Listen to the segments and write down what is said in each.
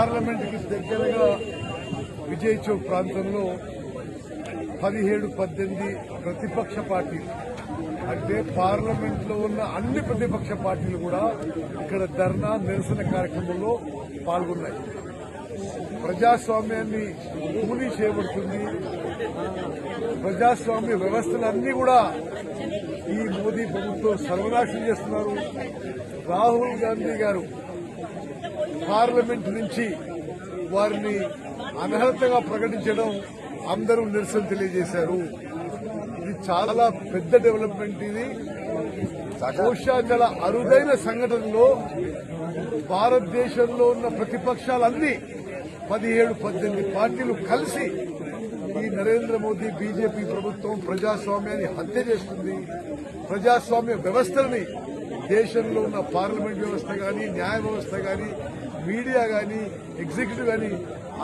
Parliament కి దగ్గరగా విజయ్ చౌక్ ప్రాంతంలో 17-18 ప్రతిపక్ష పార్టీలు అంటే పార్లమెంట్ లో ఉన్న అన్ని ప్రతిపక్ష పార్టీలు కూడా ఇక్కడ ధర్నా నిరసన కార్యక్రమంలో పాల్గొన్నాయి. ప్రజాస్వామ్యాన్ని కూలీ చేయబడుతుంది. ప్రజాస్వామ్య వ్యవస్థలన్నీ కూడా ఈ మోదీ ప్రభుత్వం సర్వనాశనం చేస్తున్నారు. రాహుల్ గాంధీ గారు పార్లమెంట్ నుంచి వారిని అనర్హతగా ప్రకటించడం అందరూ నిరసన తెలియజేశారు. ఇది చాలా పెద్ద డెవలప్మెంట్. ఇది బహుశా చాలా అరుదైన సంఘటనలో భారతదేశంలో ఉన్న ప్రతిపక్షాలన్నీ 17-18 పార్టీలు కలిసి ఈ నరేంద్ర మోదీ బీజేపీ ప్రభుత్వం ప్రజాస్వామ్యాన్ని హత్య చేస్తుంది. ప్రజాస్వామ్య వ్యవస్థలని దేశంలో ఉన్న పార్లమెంట్ వ్యవస్థ గాని, న్యాయ వ్యవస్థ గాని, మీడియా గాని, ఎగ్జిక్యూటివ్ గాని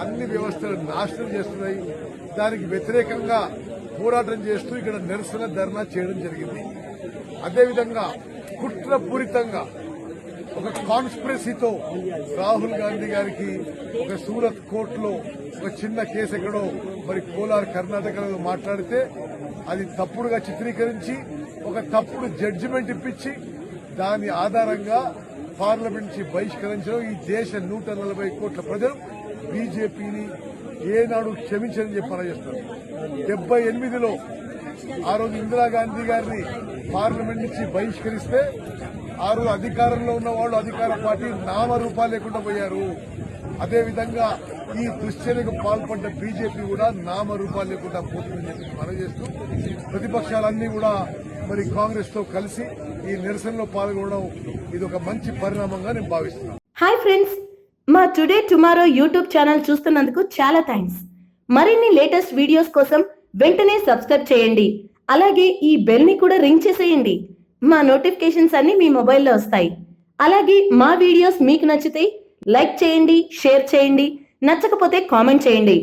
అన్ని వ్యవస్థలను నాశనం చేస్తున్నాయి. దానికి వ్యతిరేకంగా పోరాటం చేస్తూ ఇక్కడ నిరసన ధర్నా చేయడం జరిగింది. అదేవిధంగా కుట్రపూరితంగా ఒక కాన్స్పిరసీతో రాహుల్ గాంధీ గారికి ఒక సూరత్ కోర్టులో ఒక చిన్న కేసు ఎక్కడో మరి కోలార్ కర్ణాటకలో మాట్లాడితే అది తప్పుడుగా చిత్రీకరించి ఒక తప్పుడు జడ్జిమెంట్ ఇప్పించి దాని ఆధారంగా పార్లమెంట్ నుంచి బహిష్కరించడం ఈ దేశ 140 కోట్ల ప్రజలు బీజేపీని ఏనాడు క్షమించని చెప్పి పనిచేస్తారు. 78లో ఆ రోజు ఇందిరాగాంధీ గారిని పార్లమెంట్ నుంచి బహిష్కరిస్తే ఆ రోజు అధికారంలో ఉన్న వాళ్ళు అధికార పార్టీ నామరూపాలు లేకుండా పోయారు. అదేవిధంగా ఈ దుశ్చర్యకు పాల్పడ్డ బీజేపీ కూడా నామరూపాలు లేకుండా పోతుందని చెప్పి పనిచేస్తూ ప్రతిపక్షాలన్నీ కూడా మరి కాంగ్రెస్ తో కలిసి ఈ నిరసనలో పాల్గొనడం ఇది ఒక మంచి పరిణామంగా నేను భావిస్తున్నాను. హాయ్ ఫ్రెండ్స్, మా టుడే టుమారో యూట్యూబ్ ఛానల్ చూస్తున్నందుకు చాలా థ్యాంక్స్. మరిన్ని లేటెస్ట్ వీడియోస్ కోసం వెంటనే సబ్స్క్రైబ్ చేయండి. అలాగే ఈ బెల్ ని కూడా రింగ్ చేసేయండి. మా నోటిఫికేషన్స్ అన్ని మీ మొబైల్లో వస్తాయి. అలాగే మా వీడియోస్ మీకు నచ్చితే లైక్ చేయండి, షేర్ చేయండి, నచ్చకపోతే కామెంట్ చేయండి.